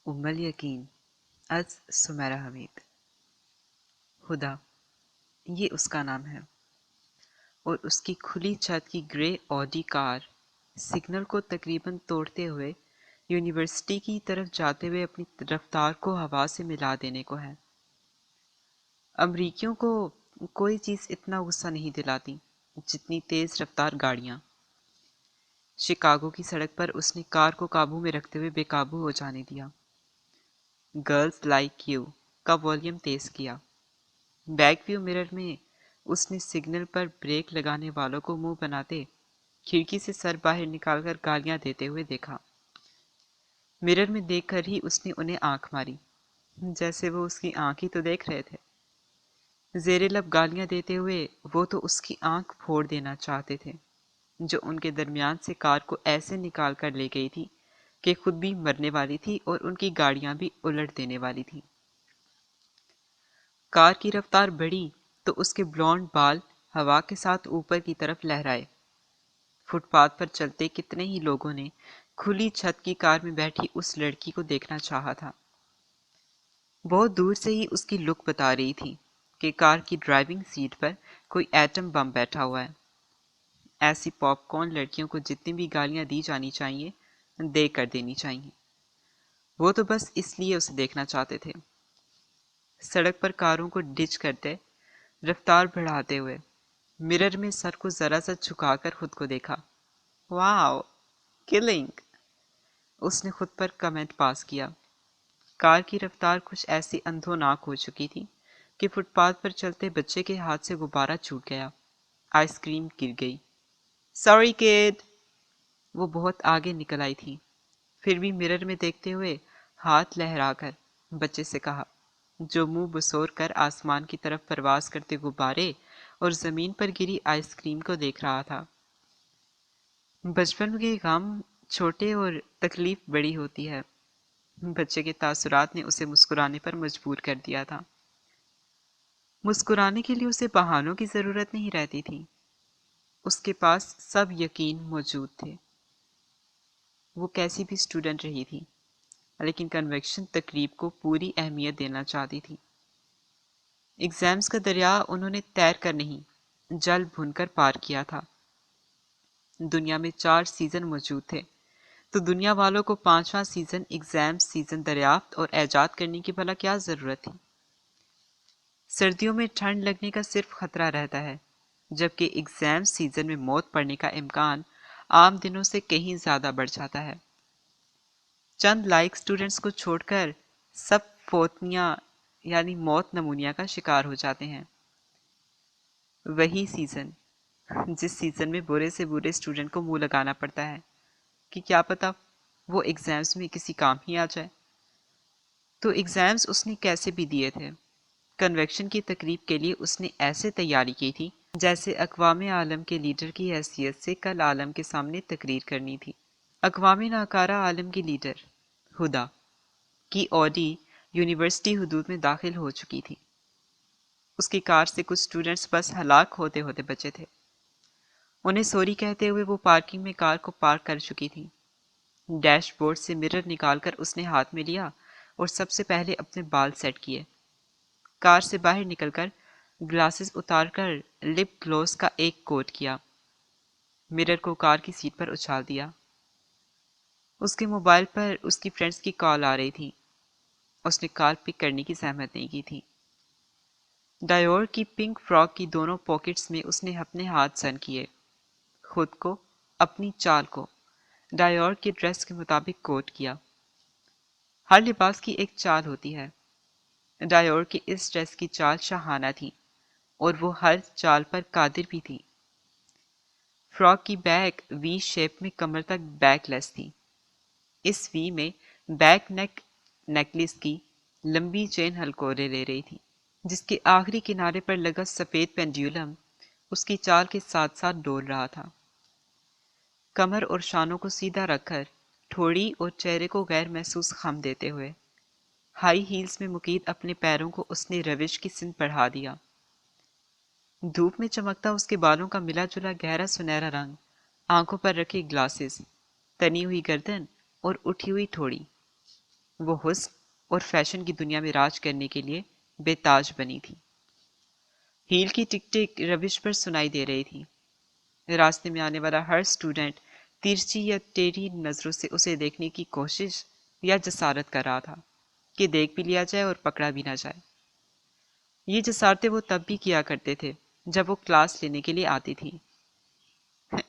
ام الیقین از سمیرہ حمید۔ ہدا، یہ اس کا نام ہے، اور اس کی کھلی چھت کی گرے آڈی کار سگنل کو تقریباً توڑتے ہوئے یونیورسٹی کی طرف جاتے ہوئے اپنی رفتار کو ہوا سے ملا دینے کو ہے۔ امریکیوں کو کوئی چیز اتنا غصہ نہیں دلاتی جتنی تیز رفتار گاڑیاں۔ شکاگو کی سڑک پر اس نے کار کو قابو میں رکھتے ہوئے بے قابو ہو جانے دیا۔ گرلز لائک یو کا والیوم تیز کیا۔ بیک ویو مرر میں اس نے سگنل پر بریک لگانے والوں کو منہ بناتے کھڑکی سے سر باہر نکال کر گالیاں دیتے ہوئے دیکھا۔ مرر میں دیکھ کر ہی اس نے انہیں آنکھ ماری، جیسے وہ اس کی آنکھ ہی تو دیکھ رہے تھے۔ زیر لب گالیاں دیتے ہوئے وہ تو اس کی آنکھ پھوڑ دینا چاہتے تھے، جو ان کے درمیان سے کار کو ایسے نکال کر لے گئی تھی کہ خود بھی مرنے والی تھی اور ان کی گاڑیاں بھی الٹ دینے والی تھی۔ کار کی رفتار بڑھی تو اس کے بلونڈ بال ہوا کے ساتھ اوپر کی طرف لہرائے۔ فٹ پاتھ پر چلتے کتنے ہی لوگوں نے کھلی چھت کی کار میں بیٹھی اس لڑکی کو دیکھنا چاہا تھا۔ بہت دور سے ہی اس کی لک بتا رہی تھی کہ کار کی ڈرائیونگ سیٹ پر کوئی ایٹم بم بیٹھا ہوا ہے۔ ایسی پاپ کارن لڑکیوں کو جتنی بھی گالیاں دی جانی چاہیے دے کر دینی چاہیے۔ وہ تو بس اس لیے اسے دیکھنا چاہتے تھے۔ سڑک پر کاروں کو ڈچ کرتے، رفتار بڑھاتے ہوئے مرر میں سر کو ذرا سا جھکا کر خود کو دیکھا۔ واو، کلنگ، اس نے خود پر کمنٹ پاس کیا۔ کار کی رفتار کچھ ایسی اندھوناک ہو چکی تھی کہ فٹ پاتھ پر چلتے بچے کے ہاتھ سے غبارہ چھوٹ گیا۔ آئس کریم گر گئی۔ سوری کڈ، وہ بہت آگے نکل آئی تھی، پھر بھی مرر میں دیکھتے ہوئے ہاتھ لہرا کر بچے سے کہا، جو منہ بسور کر آسمان کی طرف پرواز کرتے غبارے اور زمین پر گری آئس کریم کو دیکھ رہا تھا۔ بچپن کے غم چھوٹے اور تکلیف بڑی ہوتی ہے۔ بچے کے تاثرات نے اسے مسکرانے پر مجبور کر دیا تھا۔ مسکرانے کے لیے اسے بہانوں کی ضرورت نہیں رہتی تھی، اس کے پاس سب یقین موجود تھے۔ وہ کیسی بھی اسٹوڈنٹ رہی تھی، لیکن کنویکشن تقریب کو پوری اہمیت دینا چاہتی تھی۔ ایگزامز کا دریا انہوں نے تیر کر نہیں، جل بھن کر پار کیا تھا۔ دنیا میں 4 سیزن موجود تھے، تو دنیا والوں کو 5واں سیزن ایگزام سیزن دریافت اور ایجاد کرنے کی بھلا کیا ضرورت تھی؟ سردیوں میں ٹھنڈ لگنے کا صرف خطرہ رہتا ہے، جبکہ ایگزام سیزن میں موت پڑنے کا امکان عام دنوں سے کہیں زیادہ بڑھ جاتا ہے۔ چند لائق اسٹوڈنٹس کو چھوڑ کر سب فوتنیا یعنی موت نمونیا کا شکار ہو جاتے ہیں۔ وہی سیزن جس سیزن میں برے سے برے اسٹوڈنٹ کو منہ لگانا پڑتا ہے کہ کیا پتا وہ ایگزامز میں کسی کام ہی آ جائے۔ تو ایگزامز اس نے کیسے بھی دیے تھے۔ کنویکشن کی تقریب کے لیے اس نے ایسے تیاری کی تھی جیسے اقوام عالم کے لیڈر کی حیثیت سے کل عالم کے سامنے تقریر کرنی تھی۔ اقوام ناکارہ عالم کی لیڈر ہدا کی آڈی یونیورسٹی حدود میں داخل ہو چکی تھی۔ اس کی کار سے کچھ اسٹوڈنٹس بس ہلاک ہوتے ہوتے بچے تھے۔ انہیں سوری کہتے ہوئے وہ پارکنگ میں کار کو پارک کر چکی تھی۔ ڈیش بورڈ سے مرر نکال کر اس نے ہاتھ میں لیا اور سب سے پہلے اپنے بال سیٹ کیے۔ کار سے باہر نکل کر گلاسز اتار کر لپ گلوس کا ایک کوٹ کیا۔ مرر کو کار کی سیٹ پر اچھال دیا۔ اس کے موبائل پر اس کی فرینڈز کی کال آ رہی تھی۔ اس نے کال پک کرنے کی زحمت نہیں کی تھی۔ ڈائیور کی پنک فراک کی دونوں پاکٹس میں اس نے اپنے ہاتھ سن کیے، خود کو، اپنی چال کو ڈائیور کی ڈریس کے مطابق کوٹ کیا۔ ہر لباس کی ایک چال ہوتی ہے۔ ڈائیور کی اس ڈریس کی چال شاہانہ تھی اور وہ ہر چال پر قادر بھی تھی۔ فراک کی بیک وی شیپ میں کمر تک بیک لیس تھی۔ اس وی میں بیک نیک نیکلس کی لمبی چین ہلکورے لے رہی تھی، جس کے آخری کنارے پر لگا سفید پینڈیولم اس کی چال کے ساتھ ساتھ ڈول رہا تھا۔ کمر اور شانوں کو سیدھا رکھ کر، ٹھوڑی اور چہرے کو غیر محسوس خم دیتے ہوئے، ہائی ہیلز میں مقید اپنے پیروں کو اس نے روش کی سمت بڑھا دیا۔ دھوپ میں چمکتا اس کے بالوں کا ملا جلا گہرا سنہرا رنگ، آنکھوں پر رکھے گلاسز، تنی ہوئی گردن اور اٹھی ہوئی ٹھوڑی۔ وہ حسن اور فیشن کی دنیا میں راج کرنے کے لیے بے تاج بنی تھی۔ ہیل کی ٹک ٹک روش پر سنائی دے رہی تھی۔ راستے میں آنے والا ہر اسٹوڈنٹ ترچھی یا ٹیڑھی نظروں سے اسے دیکھنے کی کوشش یا جسارت کر رہا تھا کہ دیکھ بھی لیا جائے اور پکڑا بھی نہ جائے۔ یہ جسارتیں وہ تب بھی کیا کرتے تھے جب وہ کلاس لینے کے لیے آتی تھی،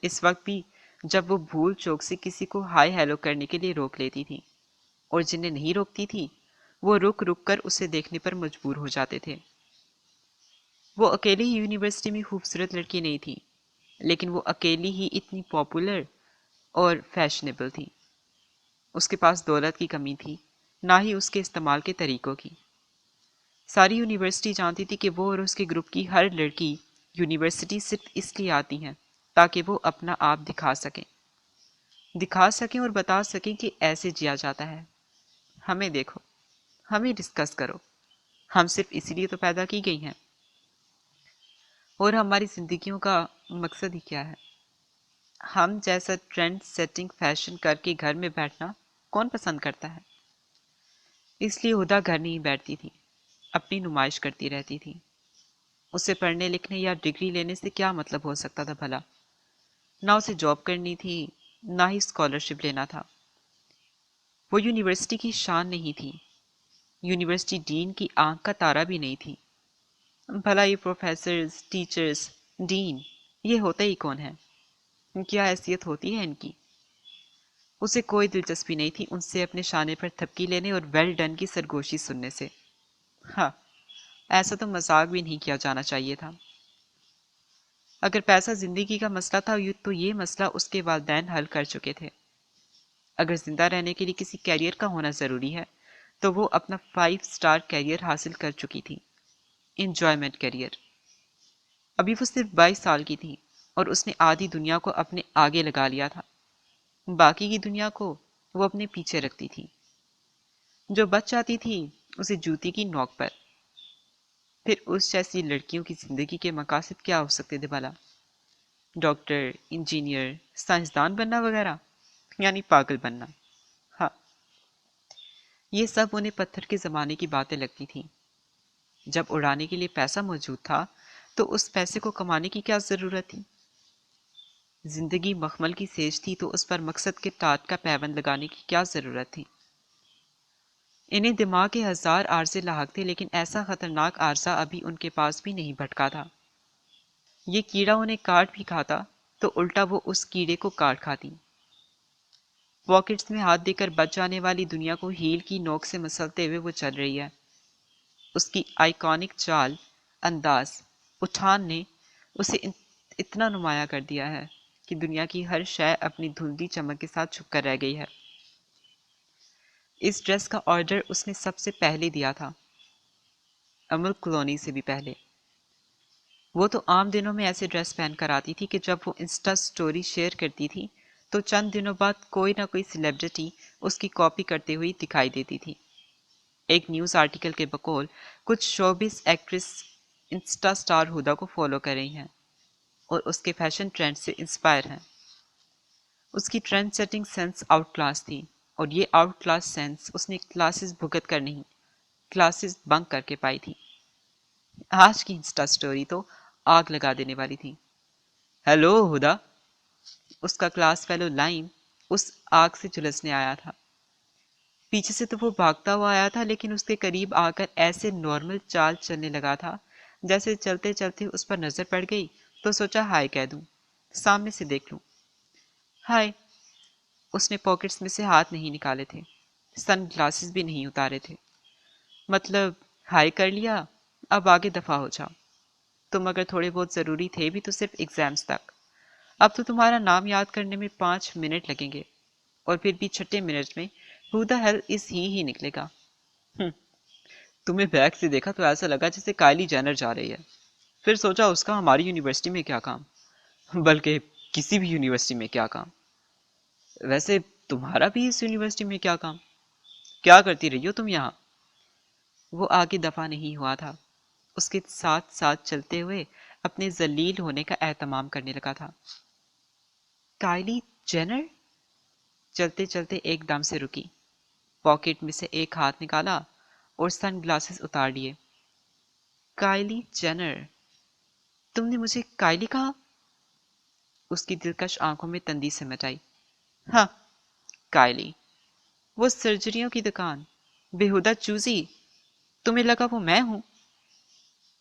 اس وقت بھی جب وہ بھول چوک سے کسی کو ہائی ہیلو کرنے کے لیے روک لیتی تھی، اور جنہیں نہیں روکتی تھی وہ رک رک کر اسے دیکھنے پر مجبور ہو جاتے تھے۔ وہ اکیلی ہی یونیورسٹی میں خوبصورت لڑکی نہیں تھی، لیکن وہ اکیلی ہی اتنی پاپولر اور فیشنیبل تھی۔ اس کے پاس دولت کی کمی تھی، نہ ہی اس کے استعمال کے طریقوں کی۔ ساری یونیورسٹی جانتی تھی کہ وہ اور اس کے گروپ کی ہر لڑکی یونیورسٹی صرف اس لیے آتی ہیں تاکہ وہ اپنا آپ دکھا سکیں اور بتا سکیں کہ ایسے جیا جاتا ہے۔ ہمیں دیکھو، ہمیں ڈسکس کرو، ہم صرف اسی لیے تو پیدا کی گئی ہیں۔ اور ہماری زندگیوں کا مقصد ہی کیا ہے؟ ہم جیسا ٹرینڈ سیٹنگ فیشن کر کے گھر میں بیٹھنا کون پسند کرتا ہے؟ اس لیے ہدا گھر نہیں بیٹھتی تھی، اپنی نمائش کرتی رہتی تھی۔ اسے پڑھنے لکھنے یا ڈگری لینے سے کیا مطلب ہو سکتا تھا بھلا؟ نہ اسے جاب کرنی تھی، نہ ہی اسکالرشپ لینا تھا۔ وہ یونیورسٹی کی شان نہیں تھی، یونیورسٹی ڈین کی آنکھ کا تارا بھی نہیں تھی۔ بھلا یہ پروفیسرز، ٹیچرز، ڈین، یہ ہوتا ہی کون ہے؟ کیا حیثیت ہوتی ہے ان کی؟ اسے کوئی دلچسپی نہیں تھی ان سے اپنے شانے پر تھپکی لینے اور ویل ڈن کی سرگوشی سننے سے۔ ہاں، ایسا تو مذاق بھی نہیں کیا جانا چاہیے تھا۔ اگر پیسہ زندگی کا مسئلہ تھا تو یہ مسئلہ اس کے والدین حل کر چکے تھے۔ اگر زندہ رہنے کے لیے کسی کیریئر کا ہونا ضروری ہے تو وہ اپنا 5 اسٹار کیریئر حاصل کر چکی تھی، انجوائمنٹ کیریئر۔ ابھی وہ صرف 22 سال کی تھی اور اس نے آدھی دنیا کو اپنے آگے لگا لیا تھا، باقی کی دنیا کو وہ اپنے پیچھے رکھتی تھی۔ جو بچ جاتی تھی اسے جوتی کی نوک پر۔ پھر اس جیسی لڑکیوں کی زندگی کے مقاصد کیا ہو سکتے تھے بھلا؟ ڈاکٹر، انجینئر، سائنسدان بننا وغیرہ، یعنی پاگل بننا۔ ہاں، یہ سب انہیں پتھر کے زمانے کی باتیں لگتی تھیں۔ جب اڑانے کے لیے پیسہ موجود تھا تو اس پیسے کو کمانے کی کیا ضرورت تھی؟ زندگی مخمل کی سیج تھی تو اس پر مقصد کے ٹاٹ کا پیوند لگانے کی کیا ضرورت تھی؟ انہیں دماغ کے 1000 عارضے لاحق تھے، لیکن ایسا خطرناک عارضہ ابھی ان کے پاس بھی نہیں بھٹکا تھا۔ یہ کیڑا انہیں کاٹ بھی کھاتا تو الٹا وہ اس کیڑے کو کاٹ کھاتی۔ پاکٹس میں ہاتھ دے کر بچ جانے والی دنیا کو ہیل کی نوک سے مسلتے ہوئے وہ چل رہی ہے۔ اس کی آئیکونک چال، انداز، اٹھان نے اسے اتنا نمایاں کر دیا ہے کہ دنیا کی ہر شے اپنی دھندلی چمک کے ساتھ چھپ کر رہ گئی ہے۔ اس ڈریس کا آرڈر اس نے سب سے پہلے دیا تھا، امل کلونی سے بھی پہلے۔ وہ تو عام دنوں میں ایسے ڈریس پہن کر آتی تھی کہ جب وہ انسٹا سٹوری شیئر کرتی تھی تو چند دنوں بعد کوئی نہ کوئی سیلیبریٹی اس کی کاپی کرتے ہوئی دکھائی دیتی تھی۔ ایک نیوز آرٹیکل کے بقول کچھ شوبز ایکٹریس انسٹا سٹار ہدا کو فالو کر رہی ہیں اور اس کے فیشن ٹرینڈ سے انسپائر ہیں۔ اس کی trend setting sense out class تھی، اور یہ آؤٹ کلاس سینس اس نے کلاسز بھگت کر نہیں، کلاسز بنک کر کے پائی تھی۔ آج کی انسٹا سٹوری تو آگ لگا دینے والی تھی۔ ہیلو ہدا، اس کا کلاس فیلو لائن اس آگ سے جھلسنے آیا تھا۔ پیچھے سے تو وہ بھاگتا ہوا آیا تھا، لیکن اس کے قریب آ کر ایسے نارمل چال چلنے لگا تھا جیسے چلتے چلتے اس پر نظر پڑ گئی تو سوچا ہائے کہہ دوں، سامنے سے دیکھ لوں۔ ہائے۔ اس نے پاکٹس میں سے ہاتھ نہیں نکالے تھے، سن گلاسز بھی نہیں اتارے تھے۔ مطلب ہائے کر لیا، اب آگے دفع ہو جاؤ۔ تم اگر تھوڑے بہت ضروری تھے بھی تو صرف ایگزامز تک۔ اب تو تمہارا نام یاد کرنے میں 5 منٹ لگیں گے، اور پھر بھی 6 منٹ میں who the hell is ہی نکلے گا۔ تمہیں بیک سے دیکھا تو ایسا لگا جیسے کائلی جینر جا رہی ہے۔ پھر سوچا اس کا ہماری یونیورسٹی میں کیا کام، بلکہ کسی بھی یونیورسٹی میں کیا کام۔ ویسے تمہارا بھی اس یونیورسٹی میں کیا کام؟ کیا کرتی رہی ہو تم یہاں؟ وہ آگے دفع نہیں ہوا تھا، اس کے ساتھ ساتھ چلتے ہوئے اپنے ذلیل ہونے کا اہتمام کرنے لگا تھا۔ Kylie Jenner? چلتے چلتے ایک دم سے رکی۔ پاکٹ میں سے ایک ہاتھ نکالا اور سن گلاسز اتار لیے۔ کائلی جینر، تم نے مجھے کائلی کہا؟ اس کی دلکش آنکھوں میں تندی سمٹ آئی۔ ہاں، کائلی، وہ سرجریوں کی دکان، بےہودہ چوزی، تمہیں لگا وہ میں ہوں؟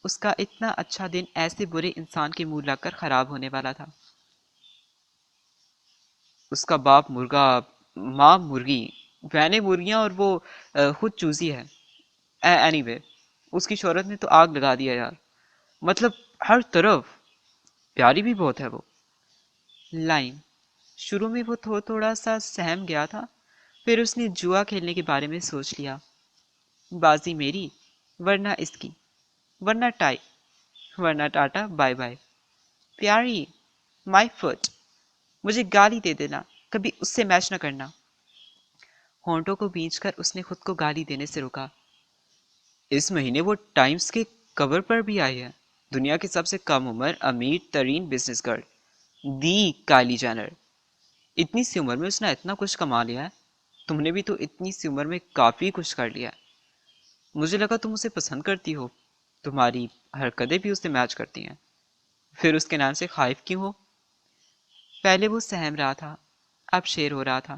اس کا اتنا اچھا دن ایسے برے انسان کے منہ لگ کر خراب ہونے والا تھا۔ اس کا باپ مرغا، ماں مرغی، بہنیں مرغیاں اور وہ خود چوزی ہے۔ اینی وے، اس کی شہرت نے تو آگ لگا دیا یار، مطلب ہر طرف۔ پیاری بھی بہت ہے وہ۔ لائم، شروع میں وہ تھوڑا سا سہم گیا تھا، پھر اس نے جوا کھیلنے کے بارے میں سوچ لیا۔ بازی میری ورنہ اس کی، ورنہ ٹائی، ورنہ ٹاٹا بائے بائے۔ پیاری، مائی فٹ، مجھے گالی دے دینا، کبھی اس سے میچ نہ کرنا۔ ہونٹوں کو بھینچ کر اس نے خود کو گالی دینے سے روکا۔ اس مہینے وہ ٹائمز کے کور پر بھی آئی ہے، دنیا کی سب سے کم عمر امیر ترین بزنس گرل، دی کائلی جینر۔ اتنی سی عمر میں اس نے اتنا کچھ کما لیا ہے، تم نے بھی تو اتنی سی عمر میں کافی کچھ کر لیا ہے۔ مجھے لگا تم اسے پسند کرتی ہو، تمہاری حرکتیں بھی اس سے میچ کرتی ہیں، پھر اس کے نام سے خائف کیوں ہو؟ پہلے وہ سہم رہا تھا، اب شیر ہو رہا تھا۔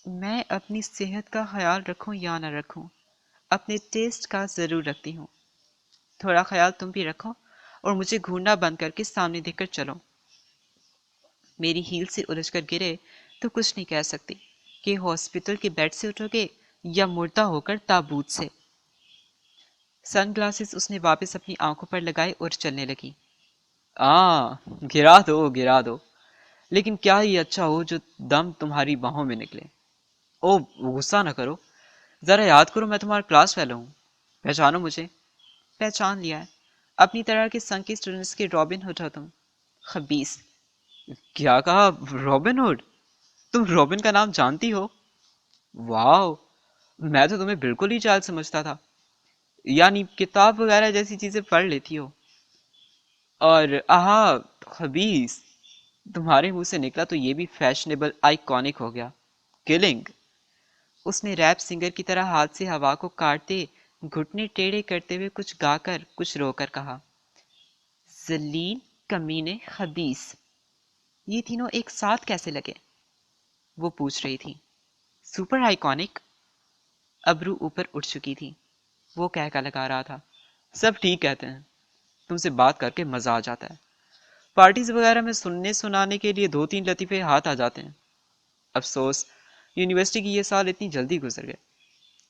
میں اپنی صحت کا خیال رکھوں یا نہ رکھوں، اپنے ٹیسٹ کا ضرور رکھتی ہوں۔ تھوڑا خیال تم بھی رکھو اور مجھے گھورنا بند کر کے سامنے دیکھ کر چلو۔ میری ہیل سے الجھ کر گرے تو کچھ نہیں کہہ سکتی کہ ہاسپٹل کے بیڈ سے اٹھو گے یا مردہ ہو کر تابوت سے۔ سن گلاسز اس نے واپس اپنی آنکھوں پر لگائے اور چلنے لگی۔ گرا دو گرا دو، لیکن کیا ہی اچھا ہو جو دم تمہاری باہوں میں نکلے۔ او غصہ نہ کرو، ذرا یاد کرو میں تمہارا کلاس فیلو ہوں، پہچانو مجھے۔ پہچان لیا ہے، اپنی طرح کے سنگ کے اسٹوڈنٹس کے رابن ہوڈ ہو تم، خبیث۔ کیا کہا؟ Robin hood? تم رابن کا نام جانتی ہو؟ واو، میں تو تمہیں بالکل ہی چال سمجھتا تھا، یعنی کتاب وغیرہ جیسی چیزیں پڑھ لیتی ہو۔ اور خبیث، تمہارے منہ سے نکلا تو یہ بھی فیشنیبل آئیکونک ہو گیا، کلنگ۔ اس نے ریپ سنگر کی طرح ہاتھ سے ہوا کو کاٹتے، گھٹنے ٹیڑھے کرتے ہوئے کچھ گا کر کچھ رو کر کہا۔ ذلیل، کمینے، خبیث، یہ تینوں ایک ساتھ کیسے لگے؟ وہ پوچھ رہی تھی۔ Super iconic? ابرو اوپر اٹھ چکی تھی، وہ کہہ لگا رہا تھا۔ سب ٹھیک کہتے ہیں، تم سے بات کر کے مزہ آ جاتا ہے، پارٹیز وغیرہ میں سننے سنانے کے لیے 2-3 لطیفے ہاتھ آ جاتے ہیں۔ افسوس یونیورسٹی کی یہ سال اتنی جلدی گزر گئے۔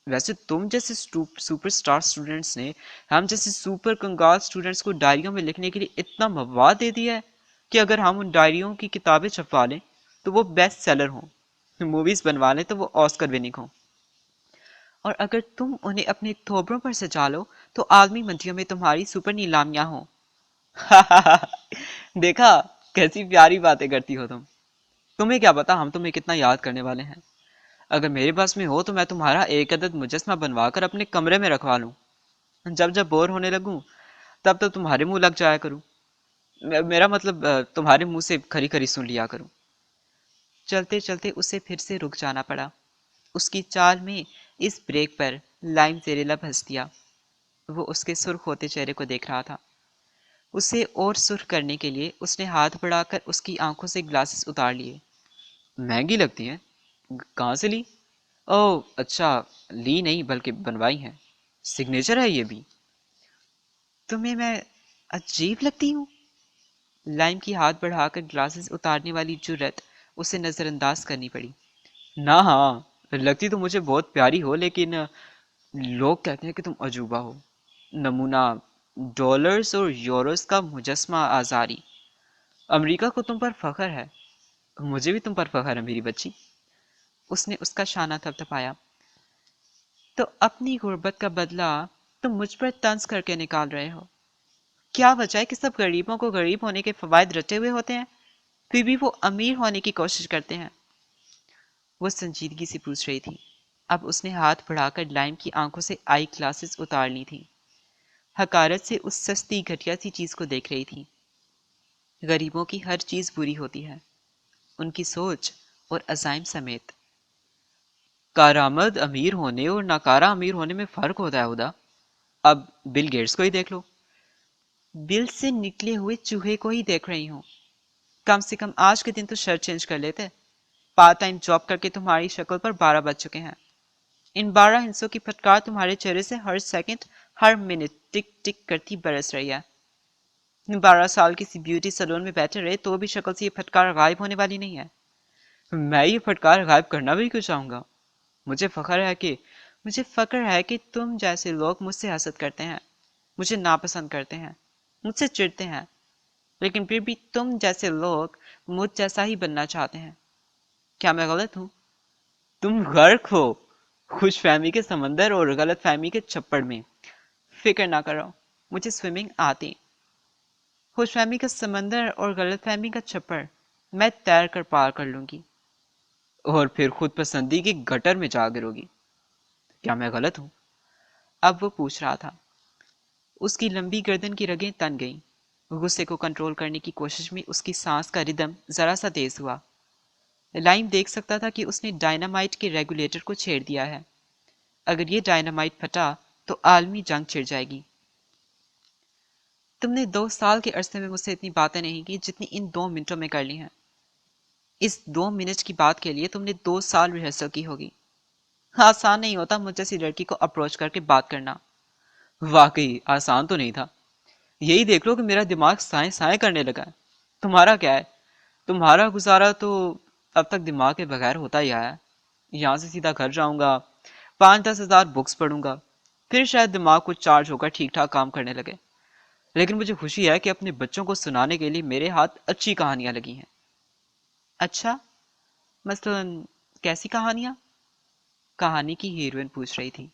ویسے تم جیسے سپر سٹار اسٹوڈنٹس نے ہم جیسے سپر کنگال اسٹوڈنٹس کو ڈائریوں میں لکھنے کے لیے اتنا مواد دے دیا ہے کہ اگر ہم ان ڈائریوں کی کتابیں چھپوا لیں تو وہ بیسٹ سیلر ہوں، موویز بنوا لیں تو وہ آسکر وننگ ہوں، اور اگر تم انہیں اپنے تھوبروں پر سجا لو تو عالمی منڈیوں میں تمہاری سپر نیلامیاں ہوں۔ دیکھا کیسی پیاری باتیں کرتی ہو تم، تمہیں کیا پتا ہم تمہیں کتنا یاد کرنے والے ہیں۔ اگر میرے پاس میں ہو تو میں تمہارا ایک عدد مجسمہ بنوا کر اپنے کمرے میں رکھوا لوں، جب بور ہونے لگوں تب تمہارے منہ لگ جایا کروں، میرا مطلب تمہارے منہ سے کھری کھری سن لیا کروں۔ چلتے چلتے اسے پھر سے رک جانا پڑا، اس کی چال میں اس بریک پر لائم زیر لب ہنس دیا۔ وہ اس کے سرخ ہوتے چہرے کو دیکھ رہا تھا، اسے اور سرخ کرنے کے لیے اس نے ہاتھ بڑھا کر اس کی آنکھوں سے گلاسز اتار لیے۔ مہنگی لگتی ہیں، کہاں سے لی؟ او اچھا، لی نہیں بلکہ بنوائی ہیں، سگنیچر ہے یہ بھی۔ تمہیں میں عجیب لگتی ہوں؟ لائم کی ہاتھ بڑھا کر گلاسز اتارنے والی جرت اسے نظر انداز کرنی پڑی۔ نہ ہاں، لگتی تو مجھے بہت پیاری ہو، لیکن لوگ کہتے ہیں کہ تم عجوبہ ہو، نمونہ ڈالرز اور یوروز کا مجسمہ آزاری۔ امریکہ کو تم پر فخر ہے، مجھے بھی تم پر فخر ہے میری بچی۔ اس نے اس کا شانہ تھپتھپایا۔ تو اپنی غربت کا بدلہ تم مجھ پر طنز کر کے نکال رہے ہو؟ کیا وجہ ہے کہ سب غریبوں کو غریب ہونے کے فوائد رٹے ہوئے ہوتے ہیں، پھر بھی وہ امیر ہونے کی کوشش کرتے ہیں؟ وہ سنجیدگی سے پوچھ رہی تھی۔ اب اس نے ہاتھ بڑھا کر لائم کی آنکھوں سے آئی گلاسز اتار لی تھی، حقارت سے اس سستی گھٹیا سی چیز کو دیکھ رہی تھی۔ غریبوں کی ہر چیز بری ہوتی ہے، ان کی سوچ اور عزائم سمیت۔ کارآمد امیر ہونے اور ناکارہ امیر ہونے میں فرق ہوتا ہے خدا. اب بل گیٹس کو ہی دیکھ لو. بل سے نکلے ہوئے چوہے کو ہی دیکھ رہی ہوں. کم سے کم آج کے دن تو شرٹ چینج کر لیتے. پارٹ ٹائم جاب کر کے تمہاری شکل پر 12 بج چکے ہیں. ان 12 ہنسوں کی پھٹکار تمہارے چہرے سے ہر سیکنڈ ہر منٹ ٹک ٹک کرتی برس رہی ہے. 12 سال کسی بیوٹی سلون میں بیٹھے رہے تو بھی شکل سے یہ پھٹکار غائب ہونے والی نہیں ہے. میں یہ پھٹکار غائب کرنا بھی کیوں چاہوں گا. مجھے فخر ہے کہ تم جیسے لوگ مجھ سے حسد کرتے ہیں, مجھے ناپسند کرتے ہیں, مجھ سے چڑھتے ہیں, لیکن پھر بھی تم جیسے لوگ مجھ جیسا ہی بننا چاہتے ہیں. کیا میں غلط ہوں؟ تم غرق ہو خوش فہمی کے سمندر اور غلط فہمی کے چھپڑ میں. فکر نہ کرو, مجھے سوئمنگ آتی. خوش فہمی کا سمندر اور غلط فہمی کا چھپڑ میں تیر کر پار کر لوں گی, اور پھر خود پسندی کی گٹر میں جا گرو گی. کیا میں غلط ہوں؟ اب وہ پوچھ رہا تھا. اس کی لمبی گردن کی رگیں تن گئیں. غصے کو کنٹرول کرنے کی کوشش میں اس کی سانس کا ردم ذرا سا تیز ہوا. لائم دیکھ سکتا تھا کہ اس نے ڈائنامائٹ کے ریگولیٹر کو چھیڑ دیا ہے. اگر یہ ڈائنامائٹ پھٹا تو عالمی جنگ چھڑ جائے گی. تم نے 2 سال کے عرصے میں مجھ سے اتنی باتیں نہیں کی جتنی ان 2 منٹوں میں کر لی ہیں. اس 2 منٹ کی بات کے لیے تم نے 2 سال ریہرسل کی ہوگی. آسان نہیں ہوتا مجھ جیسی لڑکی کو اپروچ کر کے بات کرنا. واقعی آسان تو نہیں تھا. یہی دیکھ لو کہ میرا دماغ سائیں سائیں کرنے لگا ہے. تمہارا کیا ہے؟ تمہارا گزارا تو اب تک دماغ کے بغیر ہوتا ہی آیا ہے. یہاں سے سیدھا گھر جاؤں گا, 5-10 ہزار بکس پڑھوں گا, پھر شاید دماغ کو چارج ہو کر ٹھیک ٹھاک کام کرنے لگے. لیکن مجھے خوشی ہے کہ اپنے بچوں کو سنانے کے لیے میرے ہاتھ اچھی کہانیاں لگی ہیں. اچھا, مثلا کیسی کہانیاں؟ کہانی کی ہیروئن پوچھ رہی تھی.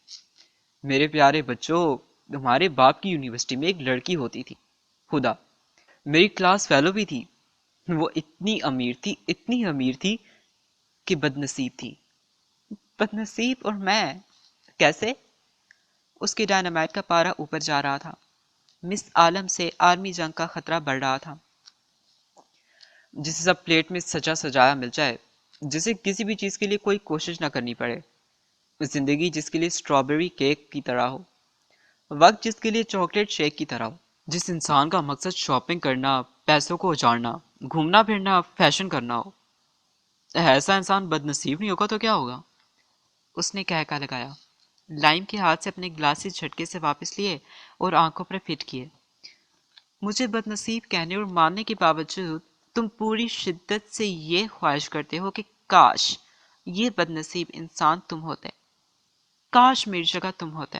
میرے پیارے بچوں, تمہارے باپ کی یونیورسٹی میں ایک لڑکی ہوتی تھی, خدا, میری کلاس فیلو بھی تھی. وہ اتنی امیر تھی کہ بد نصیب تھی. بد نصیب اور میں کیسے؟ اس کے ڈائنامائٹ کا پارا اوپر جا رہا تھا. مس عالم سے عالمی جنگ کا خطرہ بڑھ رہا تھا. جسے سب پلیٹ میں سجا سجایا مل جائے, جسے کسی بھی چیز کے لیے کوئی کوشش نہ کرنی پڑے, زندگی جس کے لیے اسٹرابیری کیک کی طرح ہو, وقت جس کے لیے چاکلیٹ شیک کی طرح ہو, جس انسان کا مقصد شاپنگ کرنا, پیسوں کو اجاڑنا, گھومنا پھرنا, فیشن کرنا ہو. ایسا انسان بد نصیب نہیں ہوگا تو کیا ہوگا؟ اس نے کہہ لگایا. لائم کے ہاتھ سے اپنے گلاسز جھٹکے سے واپس لیے اور آنکھوں پر فٹ کیے. مجھے بد نصیب کہنے اور ماننے کے باوجود تم پوری شدت سے یہ خواہش کرتے ہو کہ کاش یہ بد نصیب انسان تم ہوتے, کاش میری جگہ تم ہوتے.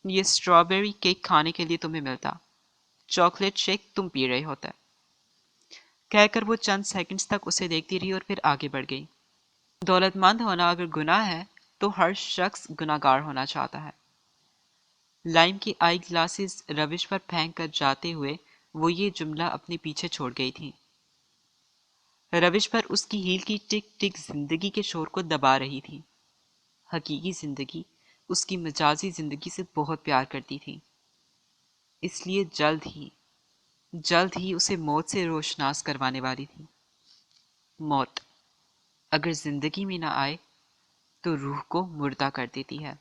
یہ اسٹرابیری کیک کھانے کے لیے تمہیں ملتا, چاکلیٹ شیک تم پی رہے ہوتے. کہہ کر وہ چند سیکنڈز تک اسے دیکھتی رہی اور پھر آگے بڑھ گئی. دولت مند ہونا اگر گناہ ہے تو ہر شخص گناہگار ہونا چاہتا ہے. لائم کی آئی گلاسز روش پر پھینک کر جاتے ہوئے وہ یہ جملہ اپنے پیچھے چھوڑ گئی تھی. روش پر اس کی ہیل کی ٹک ٹک زندگی کے شور کو دبا رہی تھی. حقیقی زندگی اس کی مجازی زندگی سے بہت پیار کرتی تھی, اس لیے جلد ہی اسے موت سے روشناس کروانے والی تھی. موت اگر زندگی میں نہ آئے تو روح کو مردہ کر دیتی ہے.